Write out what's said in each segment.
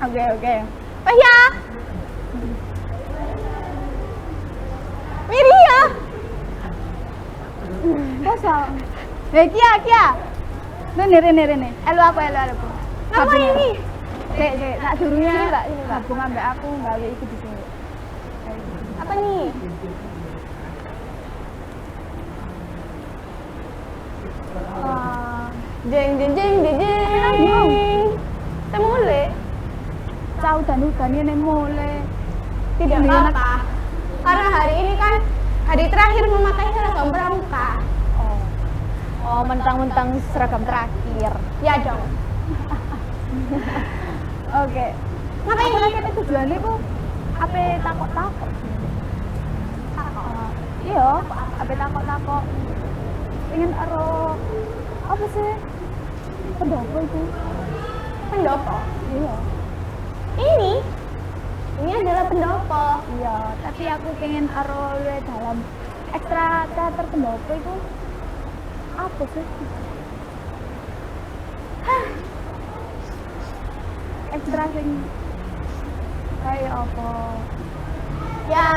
Oke. Oh ya. Miria. Kosong. Kia. Rene. Elu aku. Apa ini? Dek, nak durunya Mbak, ini Mbak. Gabung ambek aku gawe iki di sini. Apa nih? Jeng. Kita mulai. Udan ini mulai. Tidak apa-apa. Karena hari ini kan hari terakhir memakai seragam pramuka. Oh, mentang-mentang seragam terakhir. Ya dong. Oke. Ngapain kita tujuannya ku? Apa takok-takok? Iya, apa takok-takok? Pengen apa sih? Pendopo itu. Pendopo? Iya. Ini adalah pendopo. Iya, tapi aku pengen dalam ekstra teater pendopo itu apa sih? Ekstra sing kayak apa? Ya,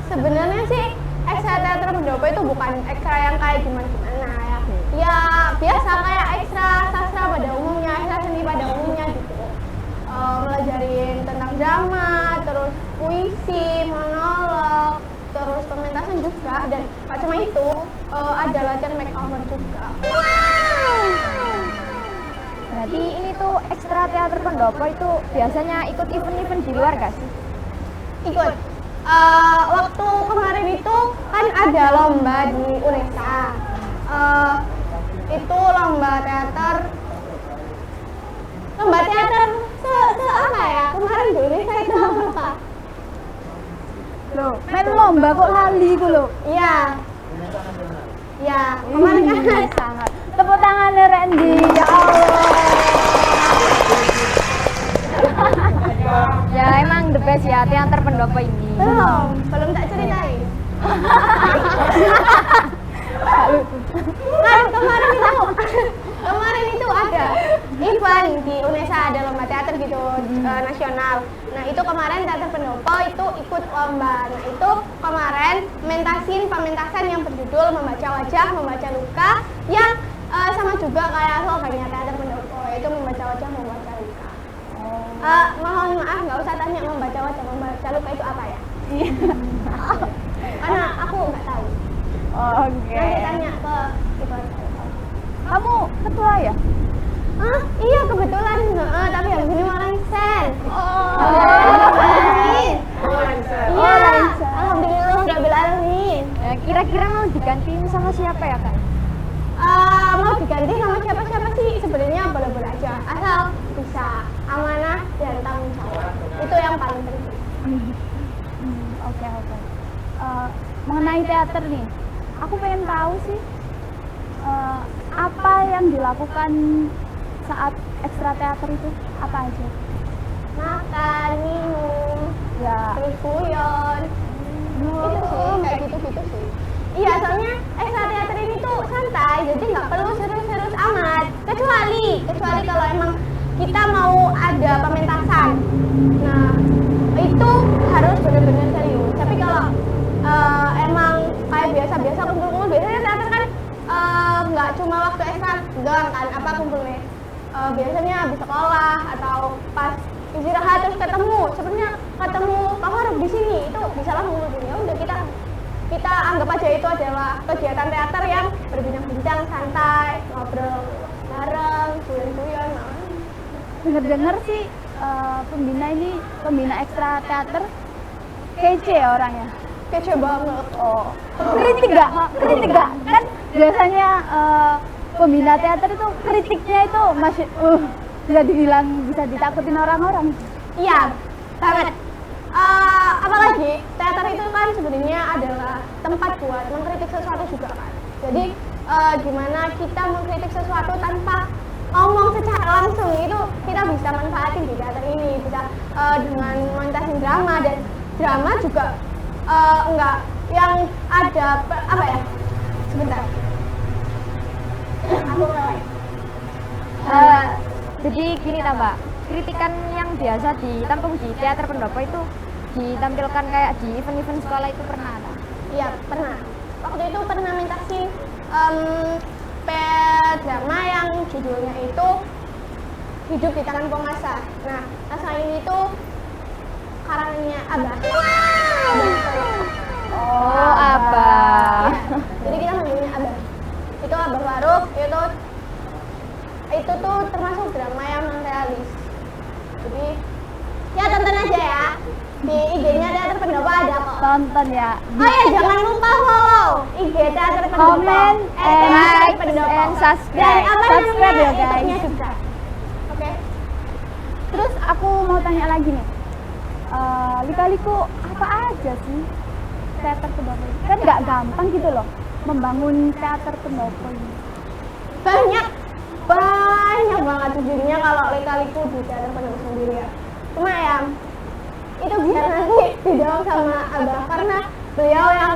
sebenarnya sih ekstra teater pendopo itu bukan ekstra yang kayak gimana ya. Ya, biasa kayak ekstra sastra pada umumnya, ekstra seni pada umumnya gitu. Melajarin tentang drama, terus puisi, monolog, terus pementasan juga, dan gak cuma itu, ada latihan make over juga. Berarti ini tuh ekstra teater pendopo itu biasanya ikut event-event di luar gak sih? Ikut. Waktu kemarin itu kan ada lomba di UNESA. Itu lomba teater apa ya? Kemarin di UNESA itu apa? Loh, main lomba kok lali ku lho. Iya. Ya, kemarin kan sangat. Tepuk tangannya Randy. Ya Allah. Ya emang the best ya teater pendopo ini. Belum tak ceritain. Kan kemarin itu ada event di UNESA, ada lomba teater gitu nasional. Nah itu kemarin teater pendopo itu ikut lomba. Nah itu kemarin pementasan yang berjudul Membaca Wajah, Membaca Luka, yang sama juga kayak slogannya teater pendopo, yaitu membaca wajah, membaca luka. Mohon maaf, nggak usah tanya membaca wajah, membaca luka itu apa ya? Karena aku nggak tahu. Oke. Nanti tanya ke itu. Kamu ketua ya? Iya kebetulan. Tapi yang ini mau lengser. Iya. Alhamdulillah nggak bilangin. Kira-kira mau digantiin sama siapa ya Kak? Mau diganti sama siapa sih sebenarnya boleh-boleh aja, asal bisa amanah dan tanggung jawab, itu yang paling penting. Oke. Mengenai teater nih, aku pengen tahu sih apa yang dilakukan saat ekstra teater itu, apa aja? Makan, minum, ya, terus kuyon, itu sih, kayak gitu sih. Iya, soalnya ekstra teater ini tuh santai, jadi nggak perlu serius-serius amat. Kecuali kalau emang kita mau ada pementasan. Nah, itu harus benar-benar serius. Tapi kalau emang kayak biasa-biasa kumpul-kumpul, biasanya teater kan nggak cuma waktu ekstra doang kan, apa kumpulnya. Biasanya habis sekolah atau pas istirahat terus ketemu. Sebenarnya ketemu Pak Faruk di sini itu bisa langsung ngumpulin. Ya udah kita anggap aja itu adalah kegiatan teater yang berbincang-bincang santai, ngobrol bareng, guyon-guyon. Dengar sih pembina ekstra teater kece ya orangnya. Kece banget. Kritik gak? Kan biasanya pembina teater itu kritiknya itu masih bisa ditakutin orang-orang. Iya, banget. Apalagi teater itu kan sebenarnya adalah tempat buat mengkritik sesuatu juga kan. Jadi gimana kita mengkritik sesuatu tanpa ngomong secara langsung, itu kita bisa manfaatin di teater ini, bisa dengan montasin drama, dan drama juga enggak yang ada apa ya, sebentar aku Jadi gini ta Mbak, kritikan yang biasa ditampung di teater pendopo itu ditampilkan kayak di event-event sekolah itu pernah tak? Iya, pernah. Waktu itu pernah mentasin drama yang judulnya itu Hidup di Tangan Penguasa. Nah, naskah ini tuh karangannya Abah. Oh, Abah. Ya, jadi kita manggilnya Abah. Itu Abah Faruk, itu tuh termasuk drama yang non realis. Jadi ya tonton aja ya. Di IG-nya Teater Pendopo ada kok. Tonton ya. Oh ya, jangan lupa follow IG Teater Pendopo. Comment, like, and subscribe. Dan apa Subscribe namanya? ya, guys. YouTube-nya juga. Oke. Terus aku mau tanya lagi nih, lika-liku apa aja sih teater pendopo ini? Kan nggak gampang gitu loh membangun teater pendopo ini. Banyak banget sejujurnya kalau lika-liku di Teater Pendopo sendiri ya. Cuma ya itu biar nanti dijawab sama Abah karena beliau yang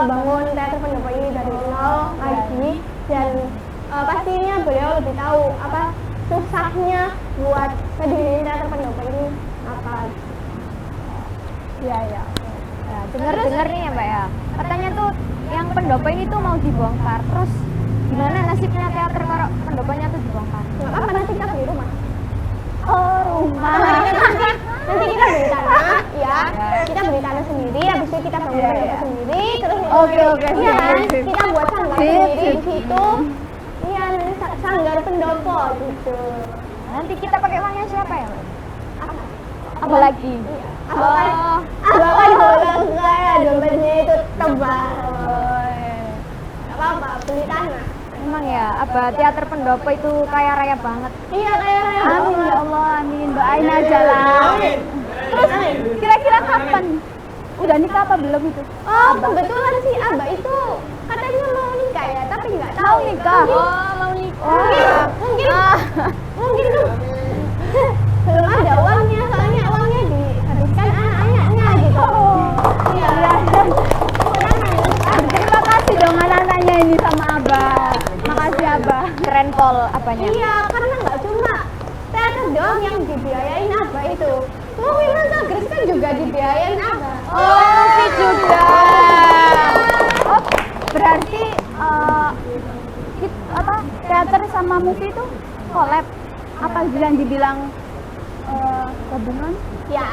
bangun Teater Pendopo ini dari nol lagi dan pastinya beliau lebih tahu apa susahnya buat ngediriin Teater Pendopo ini apa. Iya ya. Ya, dengar-dengar nih ya Mbak ya. Katanya tuh yang pendopo ini tuh mau dibongkar. Terus gimana nasibnya teater kalau pendoponya tuh dibongkar? Nggak apa nanti kita beli rumah. Oh rumah. Nanti kita beli tanah, ya. Kita beli tanah sendiri, habis itu kita bangun Iya, pendopo iya. sendiri, terus Oke, iya, sip. kita buat sanggar Sip, sendiri sip. di situ. Iya, nanti sanggar pendopo gitu. Nanti kita pakai uangnya siapa ya Mbak? Apa lagi? Abah kan orang kaya, dompetnya itu tebal. Gak apa-apa, beli tanah. Emang ya, apa teater pendopo itu kaya raya banget. Iya, kaya raya. Amin ya Allah, amin. Doain aja lah. Terus kira-kira kapan? Udah nikah apa belum itu? Oh, kebetulan sih Abah itu katanya mau nikah ya, tapi nggak tahu. Mau nikah? Mau nikah. Mungkin tuh belum ada uangnya, soalnya uangnya dihabiskan anak-anaknya gitu. Iya. Terima kasih dong anak-anaknya ini sama Abah. Makasih Abah. Keren pol apanya? Iya, karena nggak cuma teater doang yang dibiayain Abah itu. Mobil Nasa Gres kan juga dibiayain Abah. Oh, juga. Oh, berarti teater sama movie itu collab? Apa yang dibilang gabungan? Ya,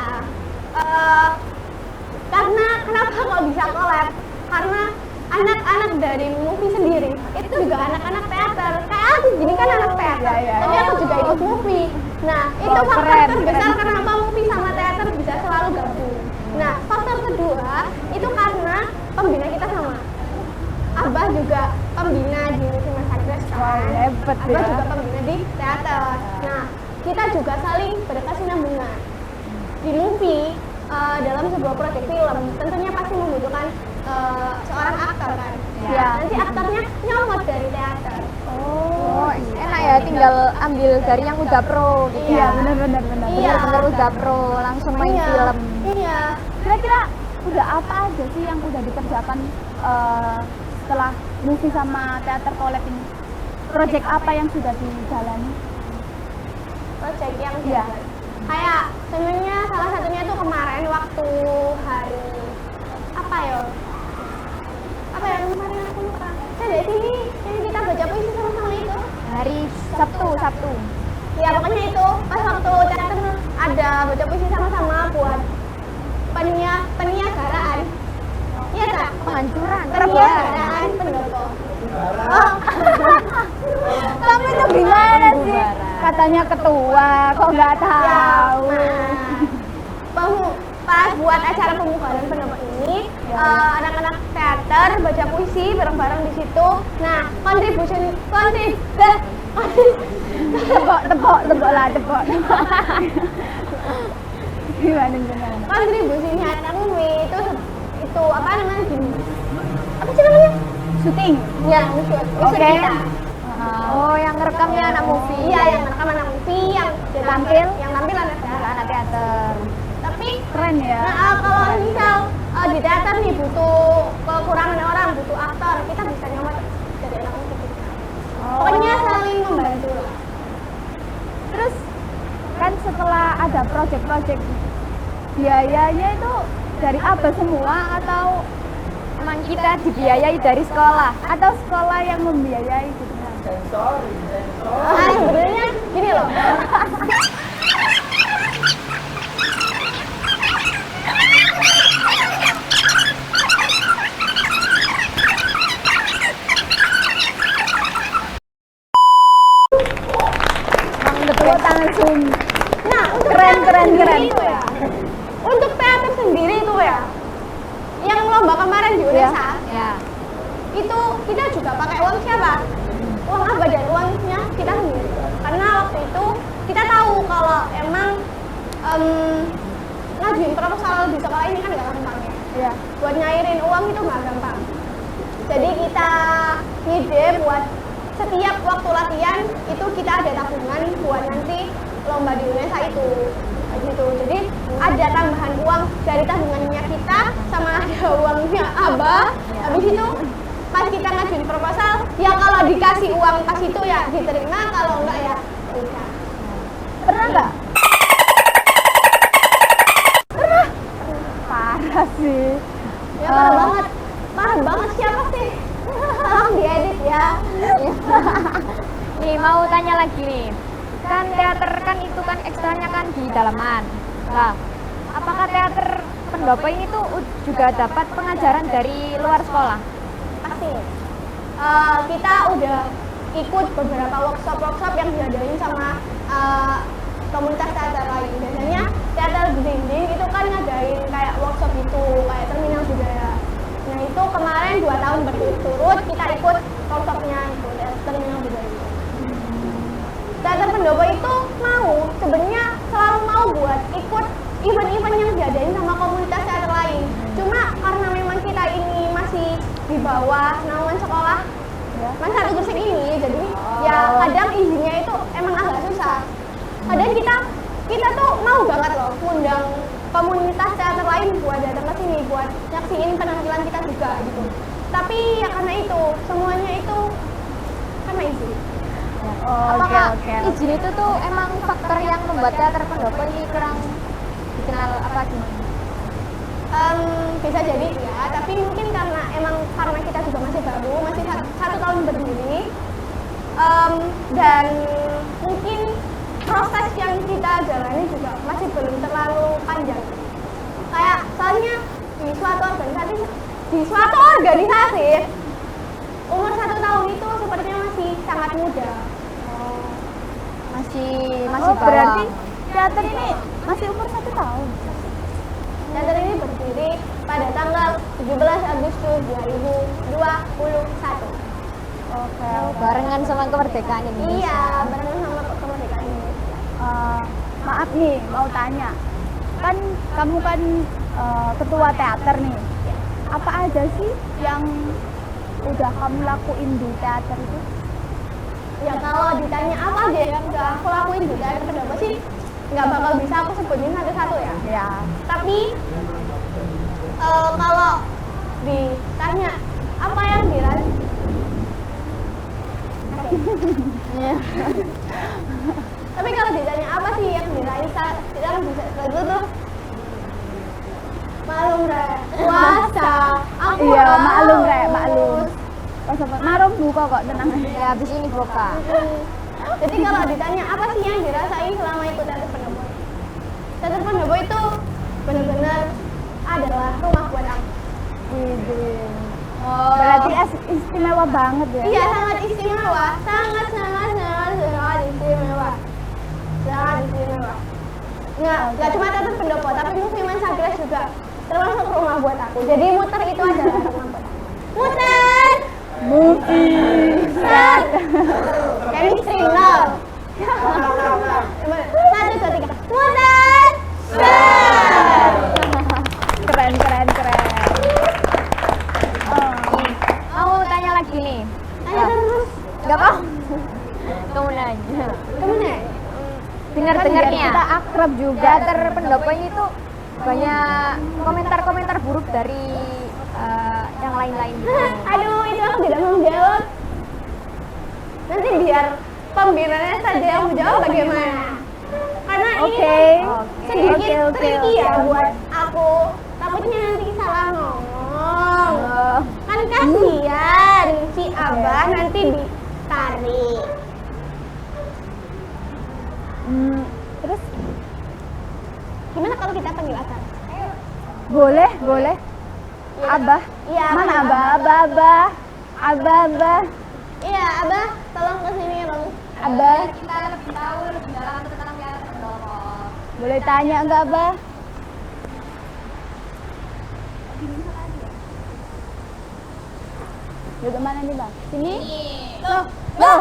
karena kenapa kok bisa collab? Karena anak-anak dari movie sendiri itu juga anak-anak teater. Kayak aku gini kan anak teater, Ya. tapi aku juga ikut movie. Nah, itu faktor keren, terbesar keren. kenapa movie sama teater bisa selalu gabung. Nah, faktor kedua itu karena pembina kita sama. Abah juga pembina di movie Mas Agnes kan. Wow, hebat Abah ya. juga pembina di teater. Nah, kita juga saling berkesinambungan. Di movie dalam sebuah proyek film tentunya pasti membutuhkan seorang aktor kan. Ya. Nanti aktornya nyomot dari teater. Oh, enak ya tinggal ambil dari yang udah pro gitu Iya, ya. benar. Iya. Bener-bener udah pro, langsung main Iya. film. Iya. Kira-kira udah apa aja sih yang udah dikerjakan setelah movie sama teater collab ini? Project apa yang sudah dijalani? Proyek yang Iya. jalan. Kayak sebenarnya salah satunya tuh kemarin waktu hari apa ya kemarin aku lupa. Saya dari sini yang kita baca puisi sama-sama itu. Hari Sabtu. Ya pokoknya itu pas waktu teater ada baca puisi sama-sama buat peniagaraan. Iya tak? Penghancuran. Peniagaraan pendopo. Oh. Kamu itu gimana sih? Katanya ketua, kok nggak tahu? Pas buat acara pembukaan pendopo ini, anak-anak teater baca puisi bareng-bareng di situ. Nah, Tepok. Gimana? kontribusinya anak movie itu apa namanya gini? Apa sih namanya? Syuting. Ya, shoot. Oke. Oh, yang ngerekamnya anak movie. Iya, yang rekam anak movie, yang Tampil? yang tampil anak teater. Anak teater. Tapi Keren ya. nah, kalau misal di teater nih butuh kekurangan orang, butuh aktor, kita bisa nyomot dari anak movie. Pokoknya saling membantu lah. ada project-project biayanya itu dari apa semua atau Emang kita dibiayai dari sekolah. atau sekolah yang membiayai gitu kan? Sebenarnya gini loh. Tepuk tangan sum. Nah, untuk Keren, teater keren, sendiri keren. itu ya. Untuk teater sendiri itu ya. Yang lomba kemarin di UNESA, Ya. itu kita juga pakai uang siapa? Uang apa dan uangnya kita sendiri. Karena waktu itu kita tahu kalau emang ngajuin proposal di sekolah ini kan nggak gampang ya. Ya. Buat nyairin uang itu nggak gampang. Jadi kita ngide buat setiap waktu latihan itu kita ada tabungan buat nanti lomba di UNESA itu. Kayak gitu. Jadi ada tambahan uang dari tabungannya kita sama ada uangnya Abah. Habis itu pas kita ngajuin proposal, ya kalau dikasih uang pas itu ya diterima, kalau enggak ya udah. Pernah nggak? Pernah. Parah sih. Ya parah banget siapa sih? Tolong diedit ya. Nih mau tanya lagi nih. Kan teater kan itu kan ekstranya kan di dalaman. Nah, apakah teater pendopo ini tuh juga dapat pengajaran dari luar sekolah? Pasti. Kita udah ikut beberapa workshop yang diadain sama komunitas teater lain. Biasanya teater dinding itu kan ngadain kayak workshop gitu, kayak terminal budaya. Nah itu kemarin 2 tahun berturut-turut kita ikut workshopnya itu terminal budaya. Teater pendopo itu sebenarnya selalu mau buat ikut event-event yang diadain sama komunitas teater lain. Cuma karena memang kita ini masih di bawah naungan sekolah Mas Satu Gresik ini, jadi ya kadang izinnya itu emang agak susah. Kadang kita tuh mau banget loh ngundang komunitas teater lain buat datang ke sini buat nyaksiin penampilan kita juga gitu. Tapi ya karena itu semuanya itu karena izin. Apakah izin itu tuh emang faktor yang membuat teater pendopo ini kurang dikenal apa gimana? Bisa jadi ya, tapi mungkin karena kita juga masih baru, masih satu tahun berdiri, dan mungkin proses yang kita jalani juga masih belum terlalu panjang. Kayak soalnya di suatu organisasi umur 1 tahun itu sepertinya masih sangat muda. Masih Oh, bawah. berarti teater ini masih umur 1 tahun. Teater ini berdiri pada tanggal 17 Agustus 2021. Oke. Barengan sama kemerdekaan Indonesia. Iya, barengan sama kemerdekaan Indonesia. Maaf nih, mau tanya. Kan kamu kan ketua teater nih. Apa aja sih yang udah kamu lakuin di teater itu? Ya kalau ditanya apa aja yang udah aku lakuin di teater pendopo sih nggak bakal bisa aku sebutin satu-satu ya. Ya. Tapi kalau ditanya apa yang dirasain, tapi kalau ditanya apa sih yang dirasain, kita bisa tuh maklum Rek, puasa. Aku Iya, haus. maklum Rek, maklum. Pas apa? Marom buka kok, tenang aja. Ya habis ini buka. Jadi kalau ditanya apa sih yang dirasain selama ikut teater pendopo? Teater pendopo itu benar-benar adalah rumah buat aku. Berarti istimewa banget ya. Iya, sangat istimewa, sangat istimewa, sangat istimewa. Nggak cuma teater pendopo, tapi Musiman Sagres juga termasuk rumah buat aku. Jadi muter itu adalah rumah buat aku. Muter! Mukjizat. Chemistry nol. 1, 2, 3. Muter! Keren. Mau tanya lagi nih. Tanya terus. Enggak apa? Kamu nanya. Kemana? Dengar-dengarnya. Kita akrab juga. Teater pendopo ini tuh banyak komentar-komentar buruk dari yang lain-lain gitu. Aduh, itu aku tidak mau jawab. Nanti biar pembinanya saja yang menjawab bagaimana. Karena Oke. sedikit Oke, tricky ya oke. buat aku. Takutnya nanti salah ngomong. Oh. Kan kasihan si Abah nanti ditarik. Terus Gimana kalau kita panggil Atar? boleh, boleh. Abah. Iya, Mana panggil Abah? Abah. Abah. Iya, Abah, tolong kesini dong. Abah. Kita lebih tahu lebih dalam tentang teater pendopo. Boleh tanya enggak, Abah? Duduk mana nih, Bang? Sini? Tuh, Loh.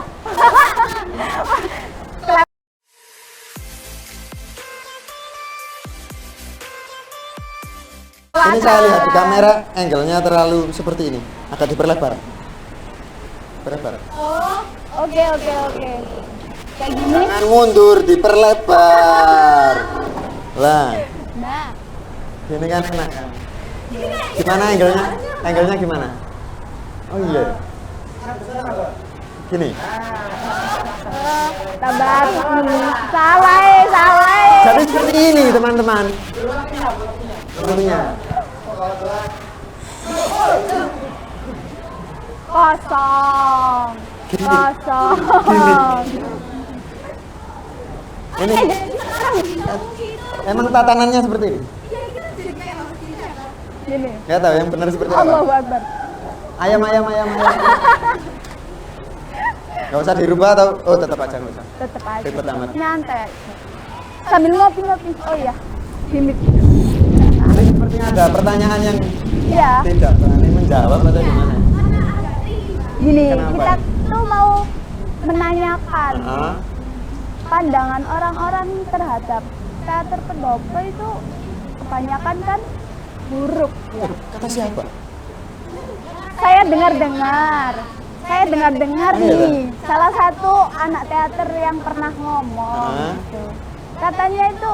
Ini saya lihat di kamera angle-nya terlalu seperti ini, agak diperlebar. Perlebar. Oke. Kayak gini. Jangan mundur, diperlebar. Lah, Nah. gini kan enak kan? Gimana angle-nya? Angle-nya gimana? Oh iya. Gini. Sabar. Salah. Jadi seperti ini teman-teman. Bentuknya. Kosong. Ini. Emang tatanannya seperti ini? Gini. Gak tahu yang benar seperti apa. Allahu Akbar. Ayam. Gak usah dirubah atau tetap aja nggak usah. Tetep aja. Ribet amat. Nyantai. Sambil ngopi. Oh iya. Gimik. Ini sepertinya ada pertanyaan yang Iya. tidak berani menjawab atau gimana? Gini, Kenapa? kita tuh mau menanyakan Ah, pandangan orang-orang terhadap teater pendopo itu kebanyakan kan buruk ya. kata siapa? Saya dengar-dengar Oh, iya. nih salah satu anak teater yang pernah ngomong Ah. gitu. Katanya itu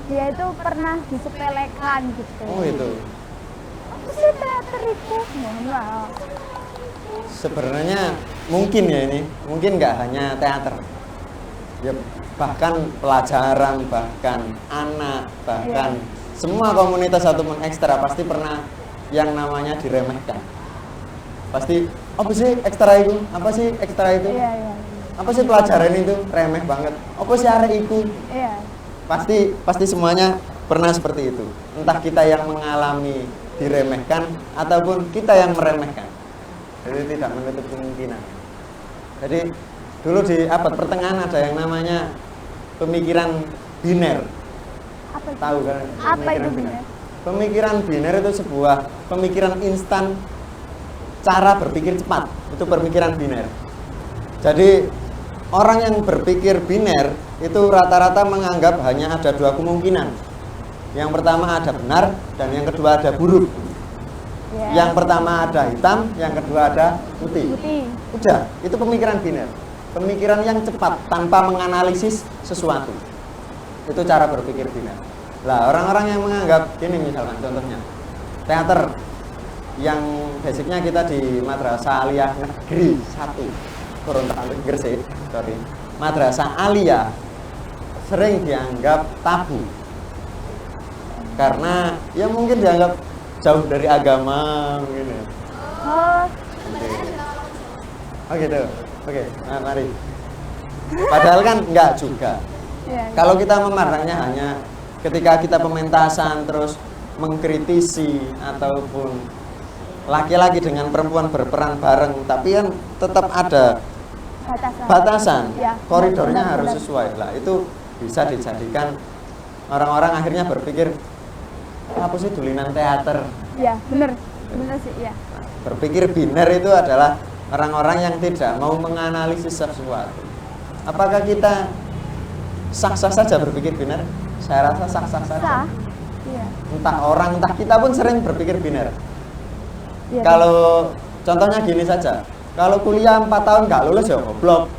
dia itu pernah disepelekan gitu. Oh itu. Apa sih teater itu? Nah, Sebenarnya mungkin ya ini, mungkin nggak hanya teater. Ya bahkan pelajaran, bahkan anak, bahkan semua komunitas ataupun ekstra pasti pernah yang namanya diremehkan. Pasti apa sih ekstra itu? Apa sih ekstra itu? Iya. Apa sih pelajaran itu? Remeh banget. Apa sih arek itu? Iya. Pasti semuanya pernah seperti itu. Entah kita yang mengalami diremehkan ataupun kita yang meremehkan. Jadi tidak menutup kemungkinan. Jadi dulu di abad pertengahan ada yang namanya pemikiran biner. Apa itu? Tahu kan? Apa itu biner? Pemikiran biner itu sebuah pemikiran instan, cara berpikir cepat. Itu pemikiran biner. Jadi orang yang berpikir biner itu rata-rata menganggap hanya ada dua kemungkinan. Yang pertama ada benar dan yang kedua ada buruk. Iya. Yang pertama ada hitam, yang kedua ada putih. Putih. Udah, itu pemikiran biner. Pemikiran yang cepat tanpa menganalisis sesuatu. Itu cara berpikir biner. Lah, orang-orang yang menganggap gini misalkan contohnya teater yang basicnya kita di Madrasah Aliyah Negeri 1 Gorontalo Gresik, sorry. Madrasah Aliyah sering dianggap tabu. Karena ya mungkin dianggap jauh dari agama mungkin ya. Oh, Oh gitu. Oke, nah, mari. Padahal kan enggak juga. iya. Kalau kita memandangnya hanya ketika kita pementasan terus mengkritisi ataupun laki-laki dengan perempuan berperan bareng, tapi kan tetap ada batasan. Ya, Koridornya benar, harus benar. sesuai. Lah itu bisa dijadikan orang-orang akhirnya berpikir apa sih dulinan teater. Iya, bener sih, iya. Berpikir biner itu adalah orang-orang yang tidak mau menganalisis sesuatu. Apakah kita sah-sah saja berpikir biner? Saya rasa sah-sah saja. Sah. Iya. Entah orang, entah kita pun sering berpikir biner. Iya. Kalau contohnya gini saja, kalau kuliah 4 tahun nggak lulus ya goblok.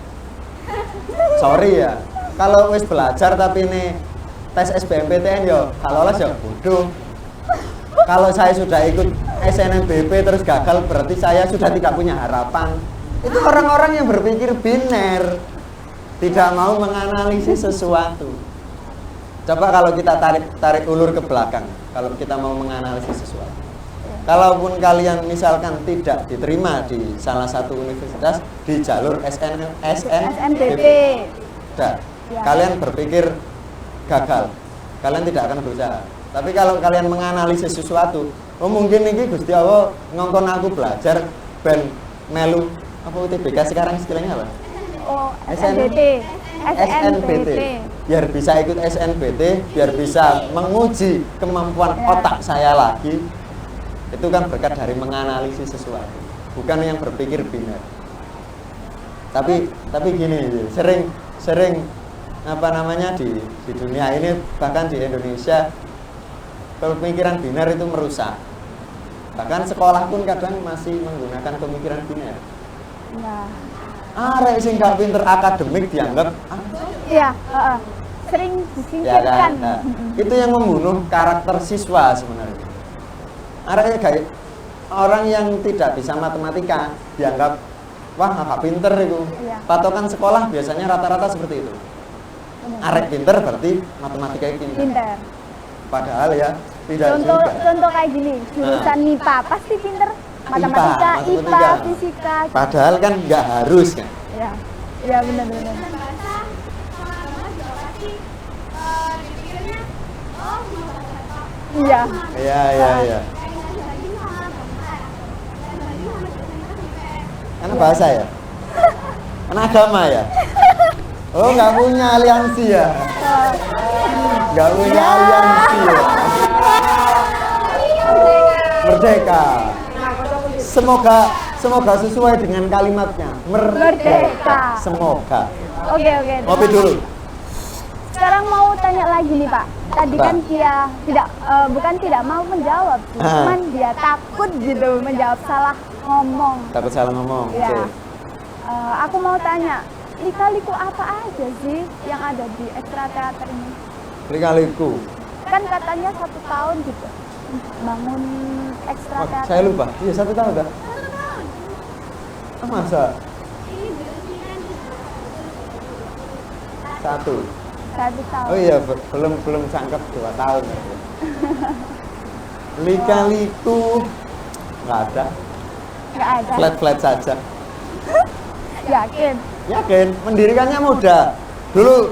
Sorry ya. Kalau wis belajar tapi ini tes SBMPTN ya nggak lolos ya bodoh. Kalau saya sudah ikut SNMBP terus gagal berarti saya sudah tidak punya harapan. Itu orang-orang yang berpikir biner, tidak mau menganalisis sesuatu. Coba kalau kita tarik ulur ke belakang, kalau kita mau menganalisis sesuatu. Kalaupun kalian misalkan tidak diterima di salah satu universitas di jalur SNBP. Udah, kalian berpikir gagal. Kalian tidak akan berusaha. Tapi kalau kalian menganalisis sesuatu, oh mungkin ini Gusti Allah ngongkon aku belajar ben melu apa UTBK sekarang istilahnya apa? Oh, SNBT. Biar bisa ikut SNBT, biar bisa menguji kemampuan otak saya lagi. Itu kan berkat dari menganalisis sesuatu, bukan yang berpikir biner. Tapi gini, sering apa namanya di dunia ini, bahkan di Indonesia, pemikiran biner itu merusak. Bahkan sekolah pun kadang masih menggunakan pemikiran biner. Nah, Arek sing gak pinter akademik dianggap iya, sering ya disingkirkan. kan? Nah, itu yang membunuh karakter siswa sebenarnya. Arek kayak orang yang tidak bisa matematika dianggap wah gak pinter itu. Iya. Patokan sekolah biasanya rata-rata seperti itu. Arek pinter berarti matematika pinter. Pinter. Padahal ya tidak Contoh juga. contoh kayak gini, jurusan MIPA pasti pinter. Matematika, IPA, fisika. Padahal kan nggak harus kan. Ya, ya benar-benar. Iya. Iya. Karena bahasa ya? Karena agama ya? Oh nggak punya aliansi ya? Nggak punya aliansi ya? Merdeka. Semoga sesuai dengan kalimatnya. Merdeka. Semoga. Oke. Ngopi dulu. Sekarang mau tanya lagi nih Pak. Tadi kan dia bukan tidak mau menjawab, cuman dia takut gitu menjawab salah ngomong. Takut salah ngomong. Ya. Oke. Aku mau tanya, lika-liku apa aja sih yang ada di ekstra teater ini? Lika-liku. Kan katanya 1 tahun gitu bangun ekstra Oh, teater. saya lupa. Iya 1 tahun dah. Masa? 1. 1 tahun. Oh iya, belum cangkep 2 tahun. Lika-liku nggak ada, Nggak ada. flat saja. Yakin? Yakin, mendirikannya mudah. Dulu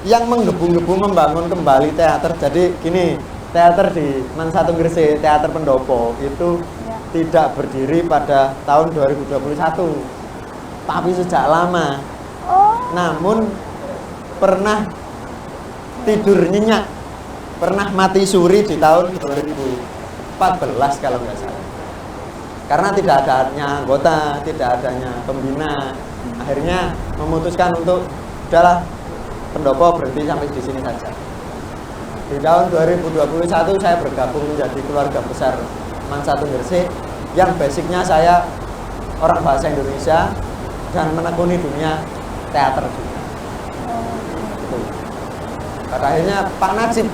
yang menggebu-gebu membangun kembali teater. Jadi gini, teater di Mansatu Gresik, Teater Pendopo itu tidak berdiri pada tahun 2021, tapi sejak lama. Oh, Namun pernah tidur nyenyak, pernah mati suri di tahun 2014 kalau nggak salah. Karena tidak adanya anggota, tidak adanya pembina, akhirnya memutuskan untuk udahlah Pendopo berhenti sampai di sini saja. Di tahun 2021 saya bergabung menjadi keluarga besar Mansatu Gresik yang basicnya saya orang bahasa Indonesia dan menekuni dunia teater juga. Itu. Pada akhirnya Pak Najib,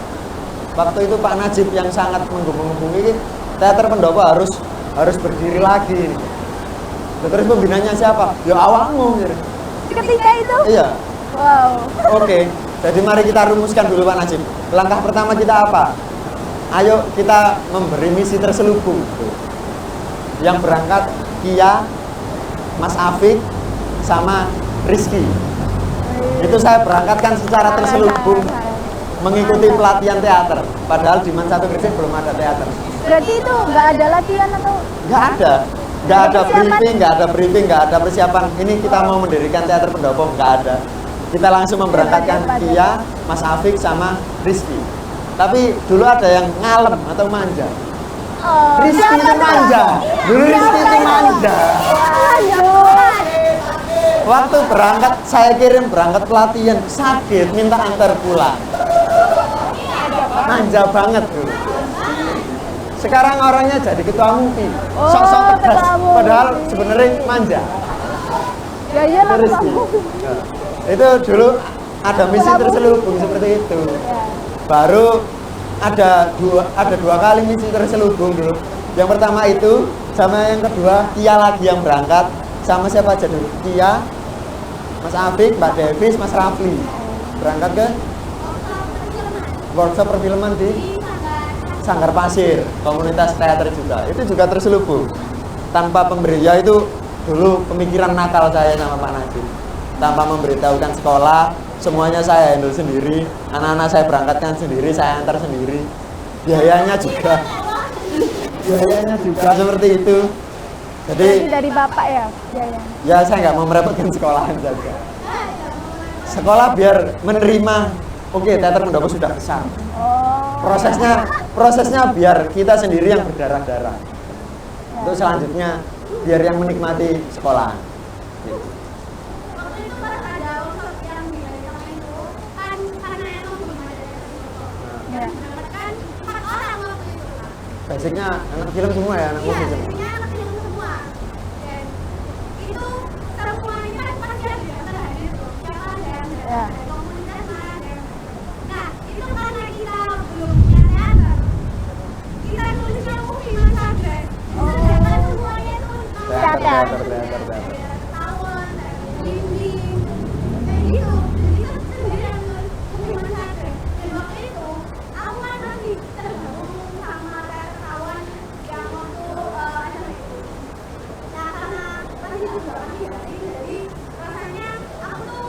waktu itu Pak Najib yang sangat menggebu-gebu ini teater Pendopo harus berdiri lagi. Terus pembinanya siapa? Ya awakmu. ketika itu? Iya. Wow. Oke. Jadi mari kita rumuskan dulu Pak Najib. Langkah pertama kita apa? Ayo kita memberi misi terselubung. Yang berangkat Kia, Mas Afik, sama Rizky. Itu saya berangkatkan secara terselubung mengikuti pelatihan teater. Padahal di Mansatu Gresik belum ada teater. Berarti itu nggak ada latihan atau? Nggak ada briefing, nggak ada persiapan. Ini kita mau mendirikan teater Pendopo, nggak ada. Kita langsung memberangkatkan Kia, Mas Afik, sama Rizky. Tapi dulu ada yang ngalem atau manja. Oh, Rizky itu manja. Dulu Rizky itu manja. Waktu berangkat, saya kirim berangkat pelatihan, sakit, minta antar pulang. Manja banget dulu. Sekarang orangnya jadi ketua MUPI, sok-sok tegas, padahal sebenarnya manja. Ya iyalah. Rizky. Itu dulu ada misi terselubung seperti itu. Baru ada dua kali misi terselubung dulu. Yang pertama itu sama yang kedua Kia lagi yang berangkat, sama siapa aja dulu? Kia, Mas Afik, Mbak Devis, Mas Rafli berangkat ke workshop perfilman di Sanggar Pasir, komunitas teater juga. Itu juga terselubung. Tanpa pemberian itu dulu pemikiran nakal saya sama Pak Najib. Tanpa memberitahukan sekolah, semuanya saya handle sendiri. Anak-anak saya berangkatkan sendiri, saya antar sendiri. Biayanya juga seperti itu. Jadi dari bapak ya biayanya. ya saya nggak mau merepotkan sekolahan saja. Sekolah biar menerima, oke, teater pendopo sudah besar. Prosesnya biar kita sendiri yang berdarah-darah. Untuk selanjutnya biar yang menikmati sekolahan. Gitu. Waktu itu kan ada workshop yang diadakan itu kan karena emang belum ada Ya. mendapatkan 4 orang waktu itu. Basicnya anak film semua ya, anak Iya, musik semua. biasanya anak film semua. Dan itu perempuannya kan pasti ada yang hadir tuh. Siapa ada yang Ya. dari komunitas ada yang. Nah, itu karena kita belum punya teater. Kita nulisnya Mufiman Sadres. Sedangkan semuanya itu Teater. tahun, dinding, kayak gitu. Jadi kan sendiri yang nulis Mufiman Sadres. Dan waktu itu aku kan masih tergabung sama teater kawan yang waktu ada itu. Nah, karena masih juga masih dari, jadi rasanya aku tuh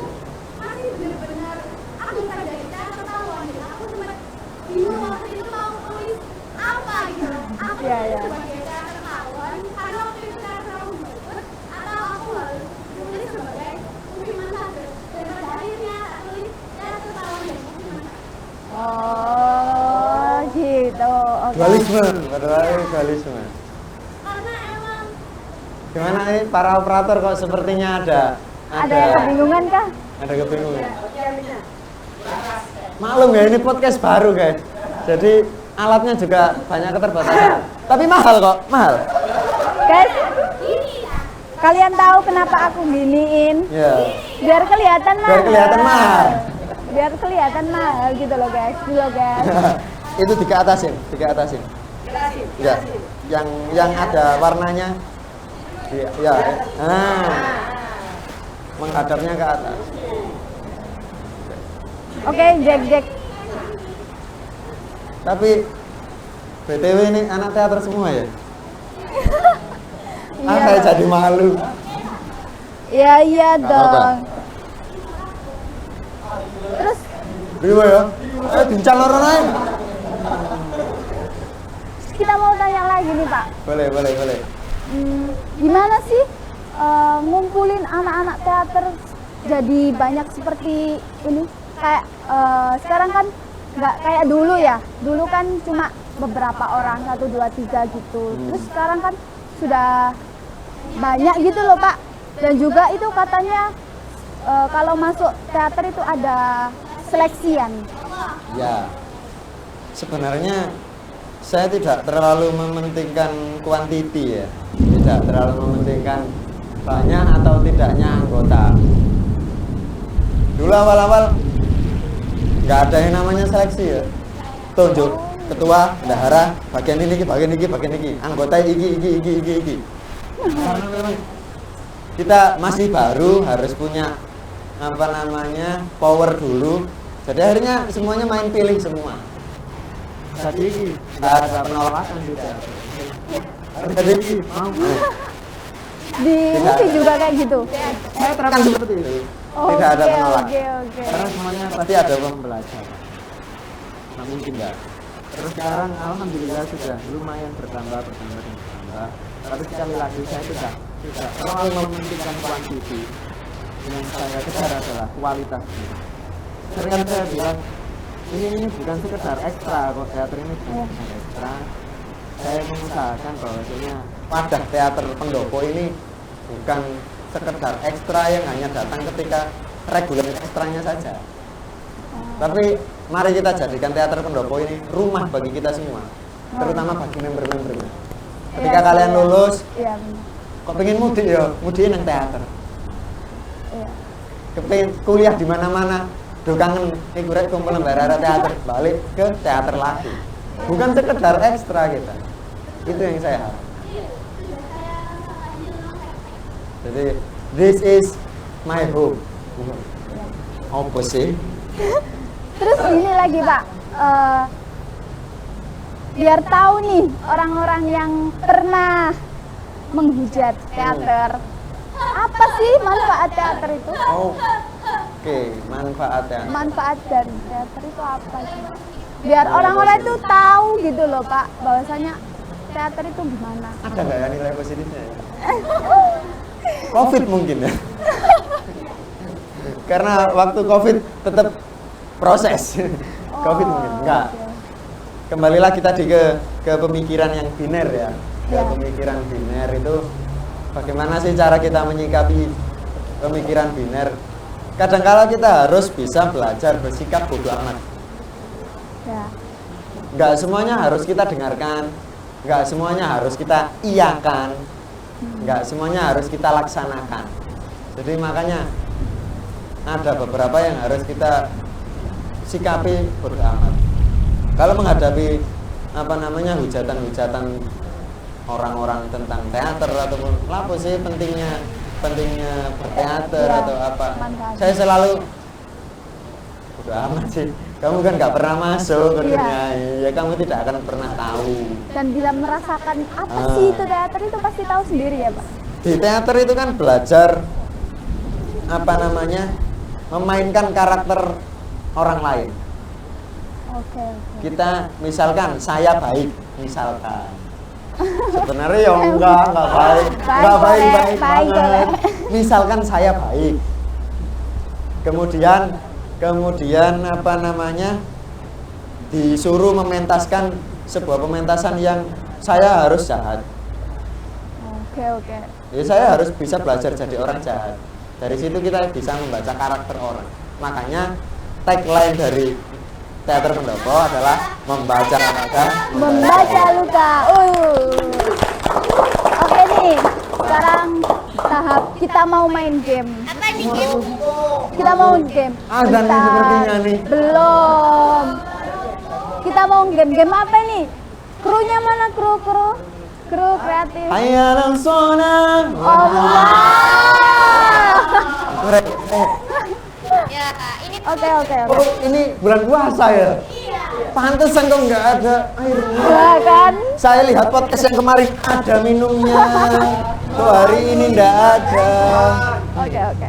masih bener-bener aku bukan dari teater kawan. Dan aku sempat bingung waktu itu mau nulis apa gitu. Aku Iya, nulis iya. sebagai teater kawan karena waktu itu teater kawan bagus, atau aku harus nulis sebagai Mufiman Sadres. Dan pada akhirnya tak tulis teater kawan dan Mufiman Sadres. Oh, gitu. Oke. Dualisme, padahal dualisme. Karena emang Gimana ini para operator kok sepertinya ada Kebingungan kah? ada kebingungan. Maklum ya, ini podcast baru guys. Jadi alatnya juga banyak keterbatasan. Tapi mahal kok, mahal. Guys, kalian tahu kenapa aku giniin? Ya. Biar kelihatan mahal. Biar kelihatan mahal. Biar kelihatan mahal gitu loh guys. Gitu loh guys. Itu dikeatasin. Ya. Yang ada warnanya. Ya. Nah. Menghadapnya ke atas. Oke, Jack. Tapi BTW ini anak teater semua ya? Saya jadi malu. Iya Nggak dong. apa-apa. Terus Riwa ya? Bincang orang lain. kita mau tanya lagi nih Pak. Boleh. Gimana sih ngumpulin anak-anak teater jadi banyak seperti ini? Kayak sekarang kan nggak kayak dulu ya. Dulu kan cuma beberapa orang, 1, 2, 3 gitu. Terus sekarang kan sudah banyak gitu loh Pak. Dan juga itu katanya kalau masuk teater itu ada seleksian. Ya, sebenarnya saya tidak terlalu mementingkan kuantiti ya, tidak terlalu mementingkan banyak atau tidaknya anggota. Dulu awal-awal nggak ada yang namanya seleksi ya, tunjuk ketua, bendahara, bagian ini, anggota iki. Karena memang kita masih baru, harus punya power dulu. Jadi akhirnya semuanya main pilih semua. Jadi nggak ada penolakan juga. Jadi mau. Di musik juga kayak gitu. Saya terapkan seperti itu. Tidak ada penolakan. Oke. Karena semuanya pasti ada pembelajaran. Nah, mungkin enggak. Terus sekarang alhamdulillah sudah lumayan bertambah. Tapi sekali lagi saya tidak terlalu mementingkan kuantiti. Yang saya kejar adalah kualitas. Sering saya bilang ini bukan sekedar ekstra kok, teater ini bukan sekedar ekstra. Saya mengusahakan bahwasanya wadah teater pendopo ini bukan sekedar ekstra yang hanya datang ketika reguler ekstranya saja. Tapi mari kita jadikan teater pendopo ini rumah bagi kita semua, terutama bagi member-membernya. Ketika kalian lulus, Iya benar. kok pengen mudik ya, mudik nang teater. Iya. Kepengen kuliah di mana-mana, duh kangen iku rek kumpul lembar teater, balik ke teater lagi. Bukan sekedar ekstra kita. Itu yang saya harap. Jadi this is my home. Apa sih? Terus ini lagi Pak, biar tahu nih orang-orang yang pernah menghujat teater. Apa sih manfaat teater itu? Oke, manfaat ya. Manfaat dari teater itu apa sih? Biar orang-orang itu tahu gitu loh Pak, bahwasanya teater itu gimana. Ada nggak ya nilai positifnya? Ya? COVID mungkin ya. Karena waktu COVID tetap proses. COVID mungkin enggak. Kembalilah kita ke pemikiran yang biner ya. Ke pemikiran biner itu bagaimana sih cara kita menyikapi pemikiran biner? Kadang-kala kita harus bisa belajar bersikap bodoh amat. Ya. Enggak semuanya harus kita dengarkan, enggak semuanya harus kita iyakan, enggak semuanya harus kita laksanakan. Jadi makanya ada beberapa yang harus kita sikapi bodoh amat. Kalau menghadapi hujatan-hujatan orang-orang tentang teater ataupun apa sih pentingnya berteater atau apa, saya selalu bodoh amat sih. Kamu kan nggak pernah masuk ke dunia, ya kamu tidak akan pernah tahu. Dan bila merasakan apa sih itu teater itu pasti tahu sendiri ya Pak. Di teater itu kan belajar memainkan karakter orang lain. Oke. Kita misalkan saya baik, misalkan. Sebenarnya ya enggak baik. Enggak baik banget. Misalkan saya baik. Kemudian disuruh mementaskan sebuah pementasan yang saya harus jahat. Oke. Jadi saya harus bisa belajar jadi orang jahat. Dari situ kita bisa membaca karakter orang. Makanya tagline dari teater pendopo adalah membaca luka. Oke nih, sekarang tahap kita mau main game. Apa nih game? Kita mau game. Azan nih Bentar. sepertinya nih. Belum. Kita mau game apa nih? Krunya mana kru kreatif? Hayalan sona. Allah. Ya, ini Oke. Oh, ini bulan puasa ya? Pantesan kok nggak ada airnya. Ya kan? Saya lihat podcast yang kemarin ada minumnya. Tuh hari ini nggak ada. Oke.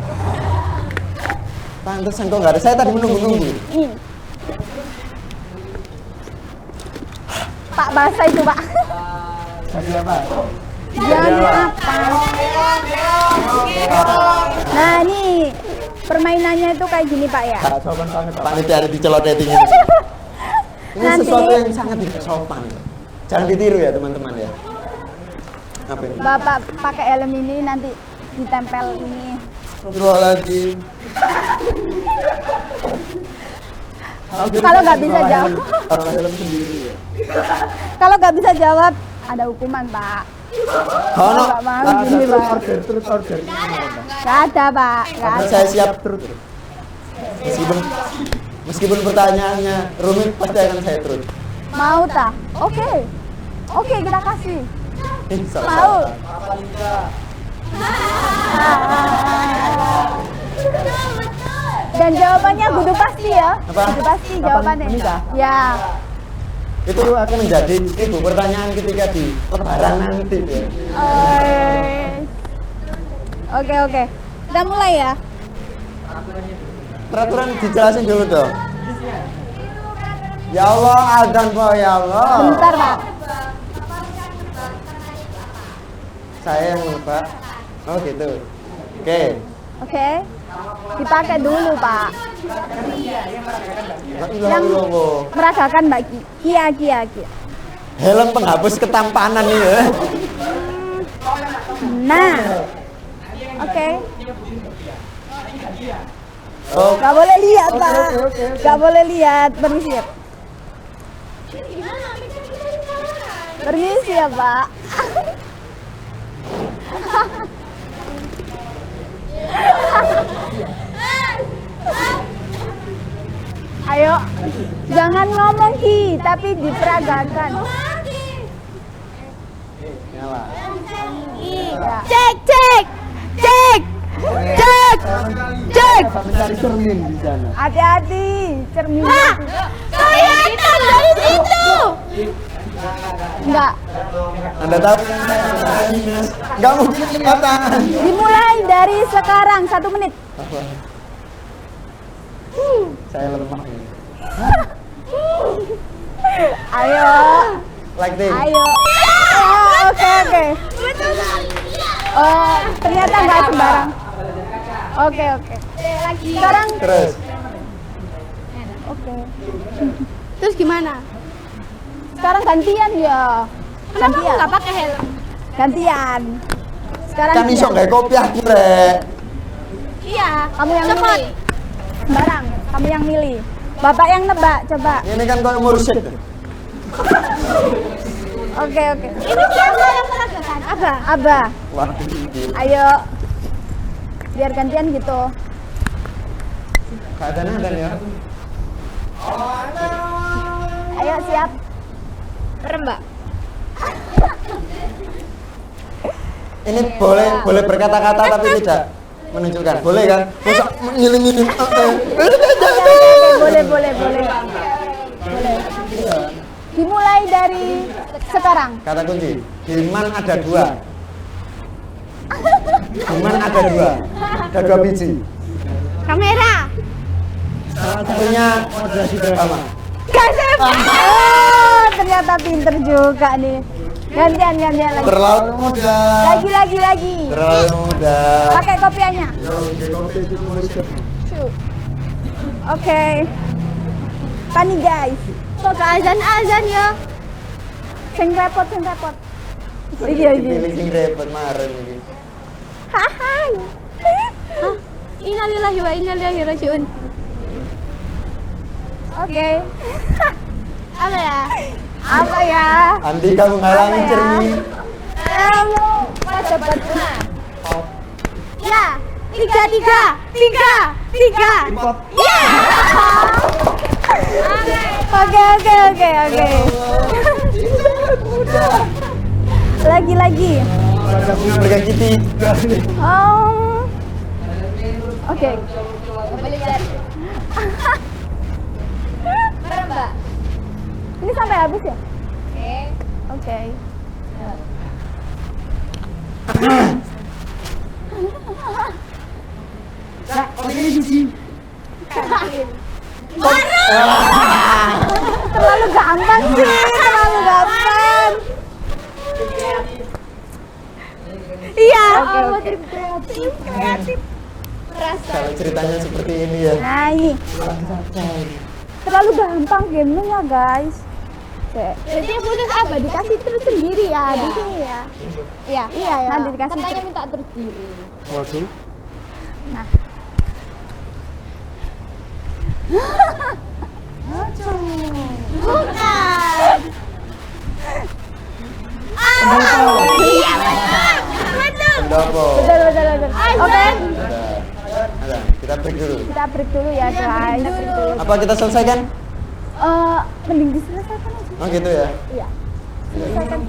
Pantesan kok nggak ada. Saya tadi menunggu. Nih. Pak bahasa itu Pak. Jadi apa? Jadi apa? Nah nih permainannya itu kayak gini Pak ya. Sopan banget. Panitia ada dicelotetin ini. Ini Nanti- sesuatu yang sangat tidak sopan. Jangan ditiru ya teman-teman ya. Apa ini? Bapak pakai helm ini nanti ditempel ini. Astagfirullahaladzim. Kalau nggak bisa jawab, Kalau helm sendiri ya. kalau nggak bisa jawab ada hukuman Pak. Kono. Nggak mau gini Pak. Terus order. Nggak ada Pak. Nggak ada. Saya siap terus. Meskipun pertanyaannya rumit, pasti akan saya terus. Mau tak? Oke kita kasih. Insya Mau. Allah. Dan jawabannya kudu pasti ya. Apa? Kudu pasti Kapan jawabannya. menikah? Ya. Itu akan menjadi ibu pertanyaan ketika di lebaran nanti ya. Oke. Kita mulai ya. Peraturan dijelasin dulu dong. Ya Allah, azan Pak, ya Allah. Bentar Pak. Saya yang lupa. Oh gitu. Oke. Oke. Dipakai dulu Pak. La ilaha Yang illallah. meragakan Mbak Kia. Helm penghapus ketampanan nih ya. Nah. Oke. Oh, Gak boleh lihat Pak. oke. Gak boleh lihat. Permisi ya. Permisi ya Pak. Ayo, jangan ngomong Ki, tapi diperagakan. nyala. Ya. Cek. Mencari cermin di sana. Hati-hati, cermin. Saya Enggak. Anda tahu? Enggak mungkin kelihatan. Dimulai dari sekarang 1 menit. Apa? Saya lemah ini. Ayo. Like this. Ayo. Oh, oke. Oh, ternyata nggak sembarang. Oke. Sekarang Terus. oke. Terus gimana? Sekarang gantian ya. Kenapa aku nggak pakai helm? Gantian. Sekarang Kan iso gantian. gawe kopi aku rek. Iya. Kamu yang Cepet. milih. Sembarang. Kamu yang milih. Bapak yang nebak, coba. Ini kan koyo mursyid. Oke. Ini siapa yang menegakkan? Abah. Wah, Ayo. Biar gantian gitu. keadaan ya. Ayo siap. Mbak. Ini boleh berkata-kata tapi tidak menunjukkan. Boleh kan? Masa ngiling-ngiling. Boleh. Dimulai dari sekarang. Kata kunci, Hilman ada 2. Hilman ada 2. Ada 2 biji. Kamera. Salah satunya moderasi bersama. Kasep. Oh, ternyata pinter juga nih. Gantian lagi. Terlalu mudah. Lagi. Terlalu mudah. Pakai kopiahnya. Oke. Pani guys. Kok azan ya? Sing repot. Iya. Pilih sing repot maren iki. Hai. Innalillahi wa inna ilaihi rajiun. Oke. Apa ya? Andi kamu ngalangi Apa ya? cermin. Kamu cepat. Ya. 3. Ya. Oke. Lagi. Ada berkaki 3. Oh. Oke. Mbak. Ini sampai habis ya? Oke. Oke. Terlalu gampang sih, terlalu gampang. Iya. Oke. Kalau ceritanya seperti ini ya. Nah ini terlalu gampang gamenya guys. Jadi putus apa? Dikasih terus sendiri ya di sini ya. Iya ya. Nanti dikasih. Katanya minta terdiri. Waduh. Nah. Bukan. Iya betul. Pendopo. Betul. Oke. Ada. Kita break dulu. Kita break dulu ya guys. Apa kita selesaikan? Mending diselesaikan aja. Oh gitu ya. Iya. Selesaikan.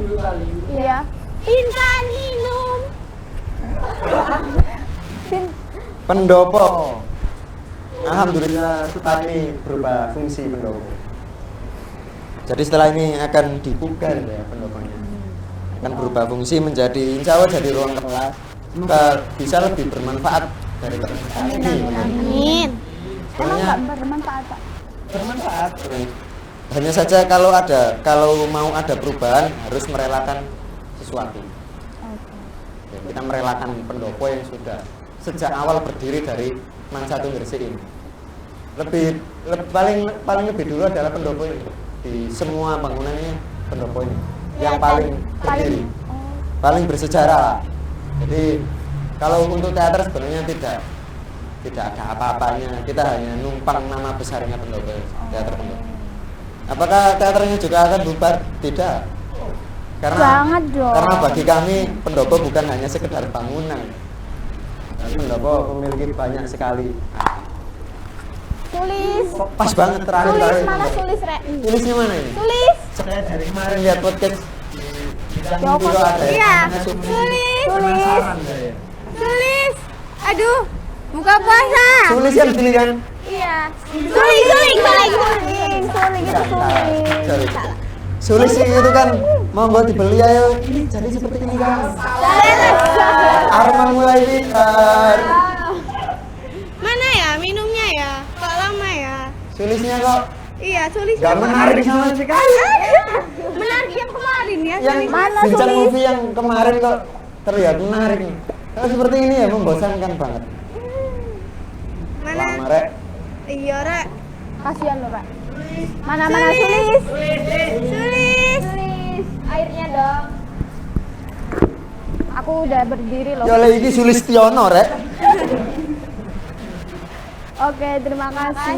Iya. Intan minum. Pendopo. Alhamdulillah tadi berubah fungsi pendopo. Jadi setelah ini akan dibuka ya pendoponya. Akan berubah fungsi menjadi insya Allah jadi ruang kelas. Bisa lebih bermanfaat dari kelas ini. Amin. Emang Sebenarnya nggak bermanfaat Pak? bermanfaat. Hanya saja kalau mau ada perubahan harus merelakan sesuatu. Ya, kita merelakan pendopo yang sudah sejak awal berdiri dari Mansatu Gresik ini. Paling lebih dulu adalah pendopo ini. Di semua bangunannya pendopo ini yang paling berdiri, paling bersejarah lah. Jadi kalau untuk teater sebenarnya tidak ada apa-apanya. Kita hanya numpang nama besarnya pendopo, teater pendopo. Apakah teaternya juga akan bubar? Tidak. Jangan dong. Karena bagi kami pendopo bukan hanya sekedar bangunan. Pendopo memiliki banyak sekali. Tulis. Pas banget terakhir. Mana tulis Rek? Tulisnya mana ini? Tulis. Saya dari kemarin lihat podcast Jawab dulu ada ya. Iya. Tulis. Tulis. Aduh. Buka puasa. Tulis yang sini kan? Iya. Suling. Suling itu suling. Sorry. Sulis itu kan Monggo dibeli ayo. Ini jadi seperti ini guys. Arman mulai pintar. Mana ya minumnya ya? Kok lama ya? Sulisnya kok Iya, sulit. gak menarik sama sekali. Menarik yang kemarin ya. Yang bincang movie yang kemarin kok terlihat menarik nih. Kalau seperti ini ya membosankan banget. Mana? Lama rek. Iya, Rek. Kasihan loh, Pak. Mana Sulis? Sulis. Airnya dong. Aku udah berdiri loh. Ya oleh iki Sulistiono rek. Oke, terima kasih.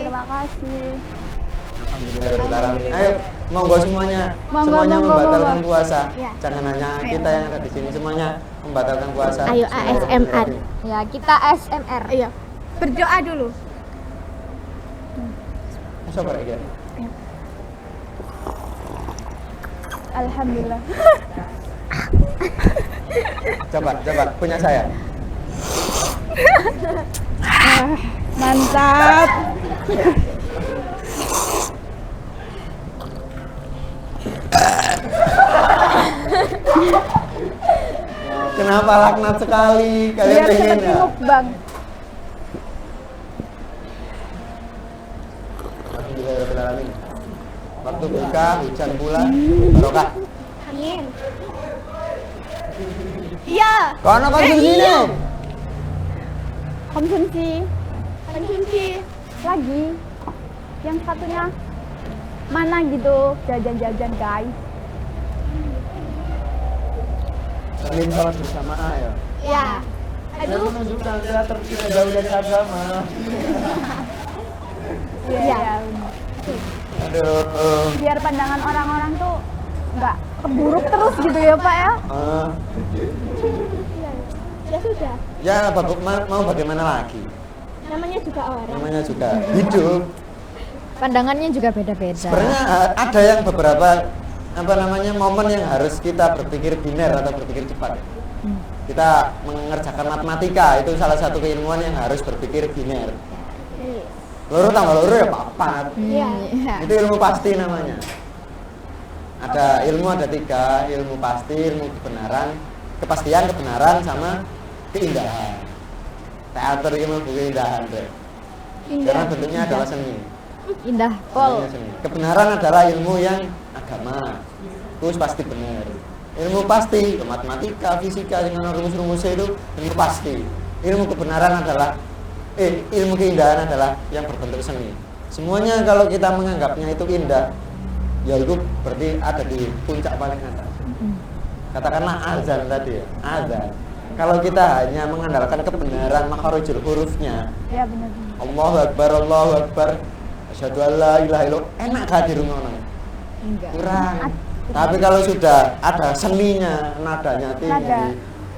Terima kasih. Ayo, monggo semuanya. Monggo, Semuanya monggo, membatalkan monggo. puasa. Ya. Jangan hanya kita yang ada di sini, semuanya membatalkan puasa. Ayo, ASMR. Ya, kita ASMR. Iya. Berdoa dulu. Coba rek ya. Alhamdulillah. Coba punya saya. Mantap. Kenapa laknat sekali? Kalian Biar pengen seperti ya? mukbang. Alhamdulillahirrahmanirrahim. Waktu buka, hujan pula, barokah. Amin. Iya. Kono konsumsi iya. nih. Konsumsi Konsumsi. lagi. Yang satunya mana gitu jajan-jajan guys. Saling sholat bersama ayo. Iya. Aduh, menunjukkan teater tidak jauh dari agama. Iya. Aduh. Biar pandangan orang-orang tuh nggak keburuk terus gitu ya Pak ya. Ya sudah. Ya, mau bagaimana lagi? Namanya juga orang. Namanya juga hidup. Pandangannya juga beda-beda. Sebenarnya ada yang beberapa momen yang harus kita berpikir biner atau berpikir cepat. Kita mengerjakan matematika itu salah satu keilmuan yang harus berpikir biner. Loro tambah loro ya papat. Iya. Itu ilmu pasti namanya. Ada tiga, ilmu pasti, ilmu kebenaran, kepastian, kebenaran, sama keindahan. Teater itu ilmu keindahan deh. Karena bentuknya adalah seni. Indah pol. Bentuknya seni. Kebenaran adalah ilmu yang agama. Terus pasti benar. Ilmu pasti, matematika, fisika, dengan rumus-rumusnya itu ilmu pasti. Ilmu kebenaran adalah ilmu keindahan adalah yang berbentuk seni. Semuanya kalau kita menganggapnya itu indah, ya itu berarti ada di puncak paling atas. Katakanlah azan tadi ya, azan. Kalau kita hanya mengandalkan kebenaran makharijul hurufnya, Iya benar. Allahu Akbar, asyhadu an la ilaha illallah, enak gak dirungokno? Enggak. Kurang. Tapi kalau sudah ada seninya, nadanya tinggi,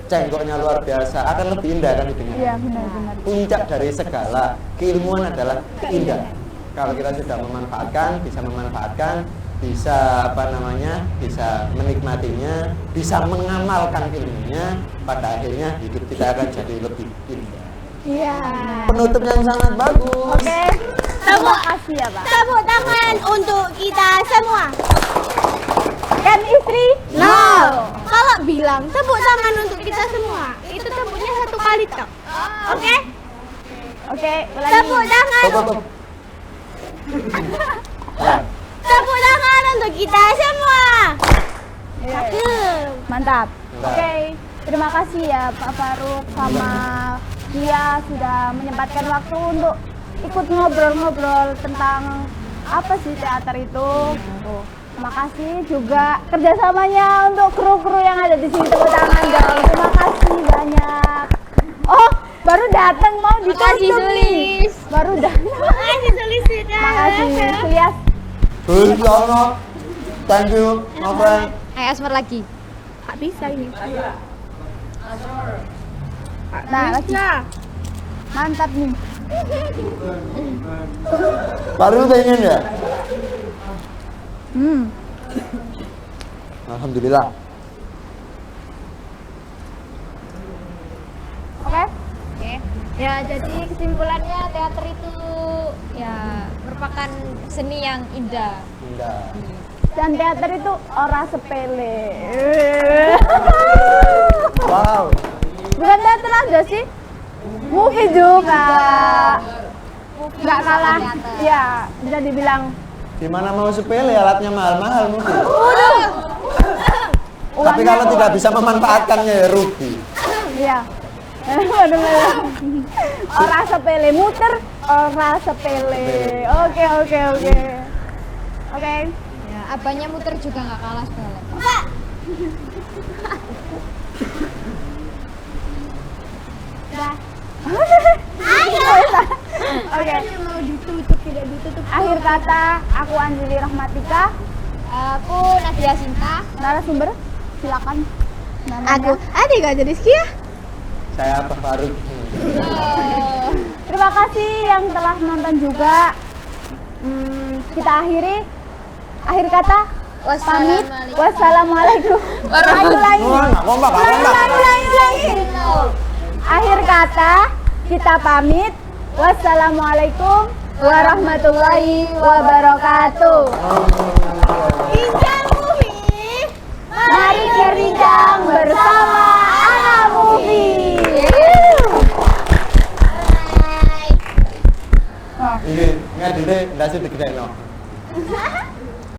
cengkoknya luar biasa, akan lebih indah kan didengar. Iya benar. Puncak dari segala keilmuan adalah keindahan. Kalau kita sudah bisa memanfaatkan, bisa bisa menikmatinya, bisa mengamalkan ilmunya, pada akhirnya hidup kita akan jadi lebih indah. Iya. Penutup yang sangat bagus. Oke. Terima kasih ya Pak. Tepuk tangan untuk kita semua. Kan istri? No. Kalau bilang tepuk tangan untuk kita semua, itu tepuknya satu kali tok. Oke? Oke, ulangi. Tepuk tangan. Top. Ya. Tepuk tangan untuk kita semua. Mantap. Mantap. Oke, terima kasih ya Pak Faruk sama dia sudah menyempatkan waktu untuk ikut ngobrol-ngobrol tentang apa sih teater itu. Terima kasih juga kerjasamanya untuk kru-kru yang ada di sini. Tepuk tangan dong. Terima kasih banyak. Oh, baru datang mau Makasih, ditutup nih. Sulis. Baru datang. Makasih solicitnya. Makasih Sulias. Selamat. Thank you, my friend. Ayo Asmar lagi. Gak bisa ini. Nah, lagi. Mantap nih. Baru pengen ya? Hmm. Alhamdulillah. Oke. Ya, jadi kesimpulannya teater itu ya merupakan seni yang indah. Indah. dan teater itu ora sepele. Wow. Bukan teater aja sih, movie juga. Nggak kalah, ya bisa dibilang. Gimana mau sepele, alatnya mahal-mahal mungkin. Tapi Uangnya kalau tidak bisa memanfaatkannya ya rugi. Iya. Bener-bener. Ora sepele, muter ora sepele. Oke. Oke. Ya, abahnya muter juga nggak kalah sebenarnya. Oke. Mau ditutup tidak ditutup. Akhir kata, aku Anjali Rahmatika, Aku Nadia Sinta. narasumber. Silakan. Namanya. Aku Adika jadi Rizkia. Saya Pak Faruk. Terima kasih yang telah nonton juga. Kita akhiri. Akhir kata, pamit. Wassalamualaikum. Ulangi. Nggak kompak. Ulangi. Akhir kata, kita pamit. Wassalamualaikum warahmatullahi wabarakatuh. Bincang movie. Mari berbincang bersama Ana Movie. Ini ngedite ndak sih digedekno.